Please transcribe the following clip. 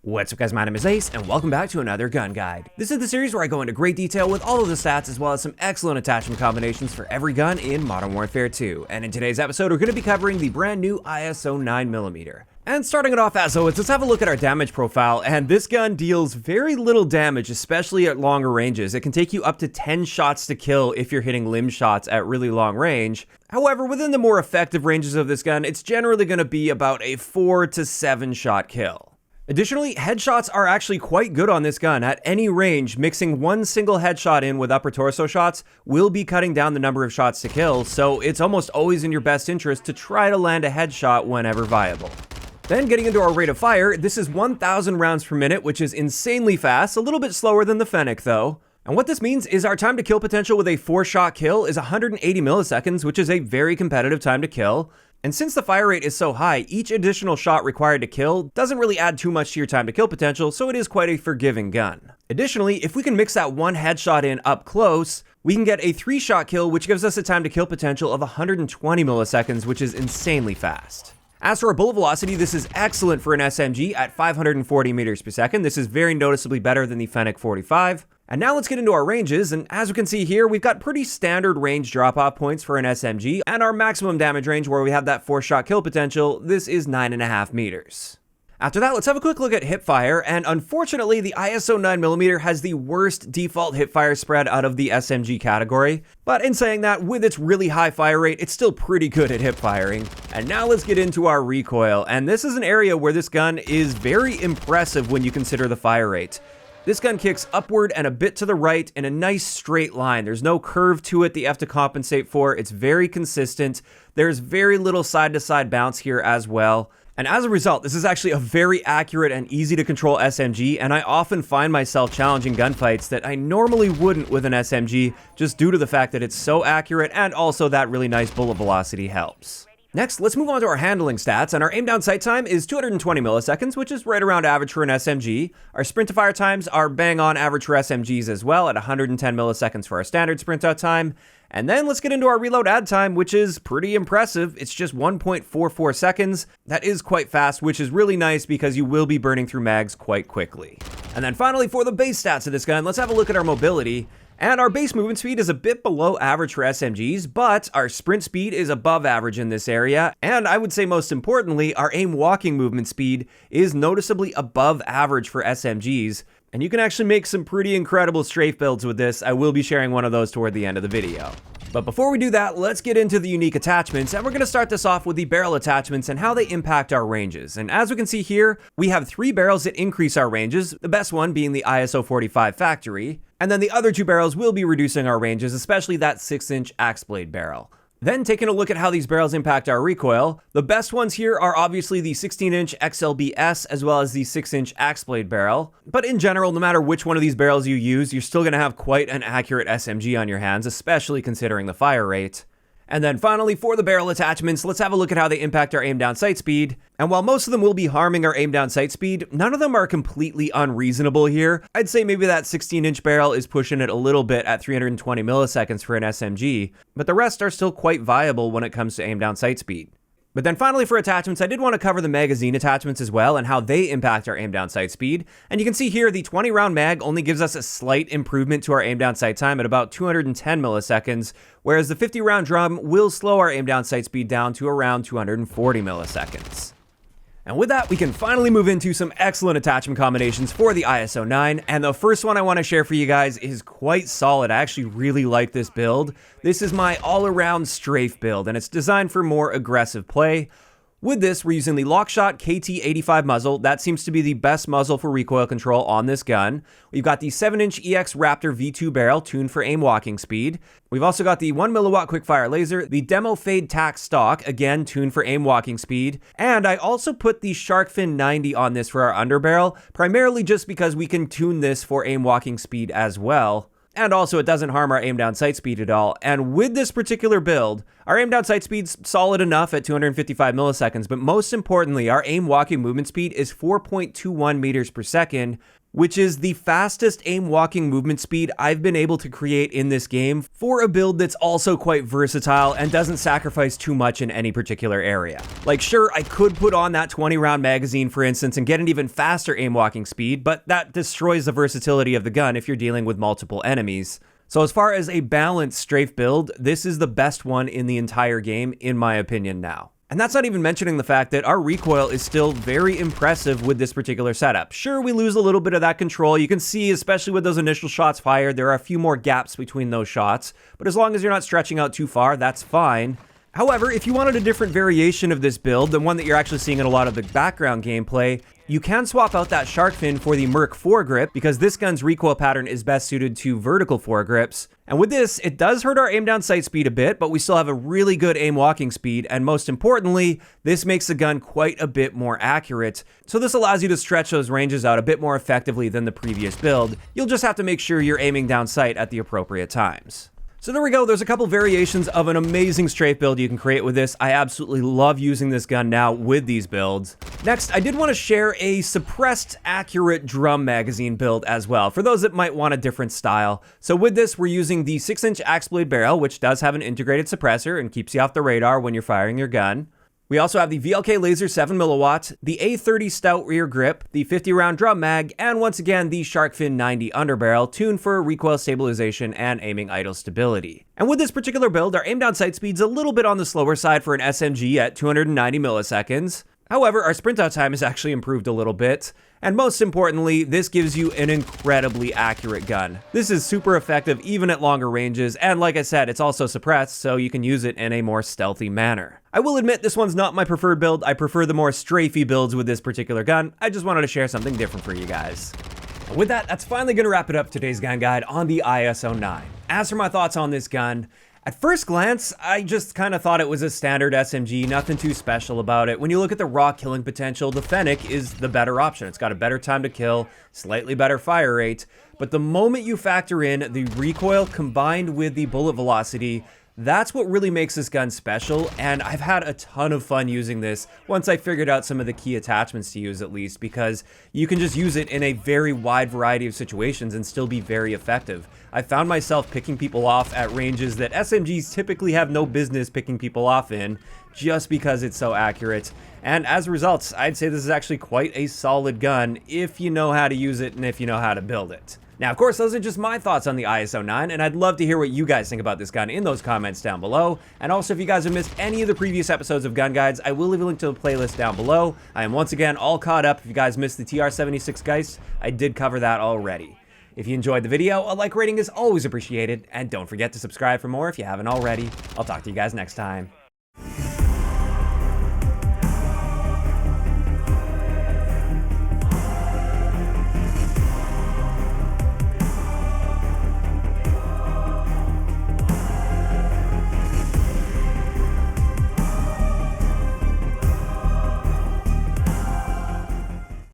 What's up guys, my name is Ace, and welcome back to another gun guide. This is the series where I go into great detail with all of the stats as well as some excellent attachment combinations for every gun in Modern Warfare 2. And in today's episode, we're going to be covering the brand new ISO 9mm. And starting it off as always, let's have a look at our damage profile, and this gun deals very little damage, especially at longer ranges. It can take you up to 10 shots to kill if you're hitting limb shots at really long range. However, within the more effective ranges of this gun, it's generally going to be about a 4 to 7 shot kill. Additionally, headshots are actually quite good on this gun. At any range, mixing one single headshot in with upper torso shots will be cutting down the number of shots to kill, so it's almost always in your best interest to try to land a headshot whenever viable. Then getting into our rate of fire, this is 1,000 rounds per minute, which is insanely fast, a little bit slower than the Fennec though. And what this means is our time to kill potential with a 4-shot kill is 180 milliseconds, which is a very competitive time to kill. And since the fire rate is so high, each additional shot required to kill doesn't really add too much to your time to kill potential, so it is quite a forgiving gun. Additionally, if we can mix that one headshot in up close, we can get a 3-shot kill, which gives us a time to kill potential of 120 milliseconds, which is insanely fast. As for our bullet velocity, this is excellent for an SMG at 540 meters per second. This is very noticeably better than the Fennec 45. And now let's get into our ranges, and as we can see here, we've got pretty standard range drop-off points for an SMG, and our maximum damage range where we have that 4-shot kill potential, this is 9.5 meters. After that, let's have a quick look at Hipfire, and unfortunately, the ISO 9mm has the worst default Hipfire spread out of the SMG category. But in saying that, with its really high fire rate, it's still pretty good at hipfiring. And now let's get into our recoil, and this is an area where this gun is very impressive when you consider the fire rate. This gun kicks upward and a bit to the right in a nice straight line. There's no curve to it that you have to compensate for. It's very consistent. There's very little side-to-side bounce here as well. And as a result, this is actually a very accurate and easy to control SMG, and I often find myself challenging gunfights that I normally wouldn't with an SMG just due to the fact that it's so accurate and also that really nice bullet velocity helps. Next, let's move on to our handling stats, and our aim down sight time is 220 milliseconds, which is right around average for an SMG. Our sprint to fire times are bang on average for SMGs as well, at 110 milliseconds for our standard sprint out time. And then let's get into our reload add time, which is pretty impressive. It's just 1.44 seconds. That is quite fast, which is really nice because you will be burning through mags quite quickly. And then finally, for the base stats of this gun, let's have a look at our mobility. And our base movement speed is a bit below average for SMGs, but our sprint speed is above average in this area. And I would say most importantly, our aim walking movement speed is noticeably above average for SMGs. And you can actually make some pretty incredible strafe builds with this. I will be sharing one of those toward the end of the video. But before we do that, let's get into the unique attachments, and we're going to start this off with the barrel attachments and how they impact our ranges. And as we can see here, we have 3 barrels that increase our ranges, the best one being the ISO 45 factory, and then the other 2 barrels will be reducing our ranges, especially that 6-inch axe blade barrel. Then taking a look at how these barrels impact our recoil, the best ones here are obviously the 16-inch XLBS as well as the 6-inch axe blade barrel. But in general, no matter which one of these barrels you use, you're still going to have quite an accurate SMG on your hands, especially considering the fire rate. And then finally, for the barrel attachments, let's have a look at how they impact our aim down sight speed. And while most of them will be harming our aim down sight speed, none of them are completely unreasonable here. I'd say maybe that 16-inch barrel is pushing it a little bit at 320 milliseconds for an SMG, but the rest are still quite viable when it comes to aim down sight speed. But then finally for attachments, I did want to cover the magazine attachments as well and how they impact our aim down sight speed. And you can see here the 20 round mag only gives us a slight improvement to our aim down sight time at about 210 milliseconds, whereas the 50 round drum will slow our aim down sight speed down to around 240 milliseconds. And with that, we can finally move into some excellent attachment combinations for the ISO 9, and the first one I want to share for you guys is quite solid. I actually really like this build. This is my all-around strafe build, and it's designed for more aggressive play. With this, we're using the Lockshot KT85 muzzle. That seems to be the best muzzle for recoil control on this gun. We've got the 7-inch EX Raptor V2 barrel tuned for aim walking speed. We've also got the 1mW quickfire laser, the Demo Fade Tac stock, again tuned for aim walking speed. And I also put the Sharkfin 90 on this for our underbarrel, primarily just because we can tune this for aim walking speed as well. And also, it doesn't harm our aim down sight speed at all. And with this particular build, our aim down sight speed's solid enough at 255 milliseconds, but most importantly, our aim walking movement speed is 4.21 meters per second, which is the fastest aim walking movement speed I've been able to create in this game for a build that's also quite versatile and doesn't sacrifice too much in any particular area. Like, sure, I could put on that 20 round magazine, for instance, and get an even faster aim walking speed, but that destroys the versatility of the gun if you're dealing with multiple enemies. So as far as a balanced strafe build, this is the best one in the entire game, in my opinion now. And that's not even mentioning the fact that our recoil is still very impressive with this particular setup. Sure, we lose a little bit of that control. You can see, especially with those initial shots fired, there are a few more gaps between those shots, but as long as you're not stretching out too far, that's fine. However, if you wanted a different variation of this build, the one that you're actually seeing in a lot of the background gameplay, you can swap out that shark fin for the Merc foregrip, because this gun's recoil pattern is best suited to vertical foregrips. And with this, it does hurt our aim down sight speed a bit, but we still have a really good aim walking speed, and most importantly, this makes the gun quite a bit more accurate. So this allows you to stretch those ranges out a bit more effectively than the previous build. You'll just have to make sure you're aiming down sight at the appropriate times. So there we go, there's a couple variations of an amazing strafe build you can create with this. I absolutely love using this gun now with these builds. Next, I did want to share a suppressed accurate drum magazine build as well, for those that might want a different style. So with this, we're using the 6-inch axe blade barrel, which does have an integrated suppressor and keeps you off the radar when you're firing your gun. We also have the VLK Laser 7mm, the A30 Stout rear grip, the 50 round drum mag, and once again the Shark Fin 90 underbarrel, tuned for recoil stabilization and aiming idle stability. And with this particular build, our aim down sight speed's a little bit on the slower side for an SMG at 290 milliseconds. However, our sprint out time has actually improved a little bit. And most importantly, this gives you an incredibly accurate gun. This is super effective even at longer ranges, and like I said, it's also suppressed, so you can use it in a more stealthy manner. I will admit this one's not my preferred build. I prefer the more strafey builds with this particular gun. I just wanted to share something different for you guys. And with that, that's finally going to wrap it up today's gun guide on the ISO-9. As for my thoughts on this gun, at first glance, I just kind of thought it was a standard SMG, nothing too special about it. When you look at the raw killing potential, the Fennec is the better option. It's got a better time to kill, slightly better fire rate, but the moment you factor in the recoil combined with the bullet velocity, that's what really makes this gun special, and I've had a ton of fun using this once I figured out some of the key attachments to use at least, because you can just use it in a very wide variety of situations and still be very effective. I found myself picking people off at ranges that SMGs typically have no business picking people off in, just because it's so accurate. And as a result, I'd say this is actually quite a solid gun if you know how to use it and if you know how to build it. Now, of course, those are just my thoughts on the ISO-9, and I'd love to hear what you guys think about this gun in those comments down below. And also, if you guys have missed any of the previous episodes of Gun Guides, I will leave a link to the playlist down below. I am once again all caught up. If you guys missed the TR-76 Geist, I did cover that already. If you enjoyed the video, a like rating is always appreciated, and don't forget to subscribe for more if you haven't already. I'll talk to you guys next time.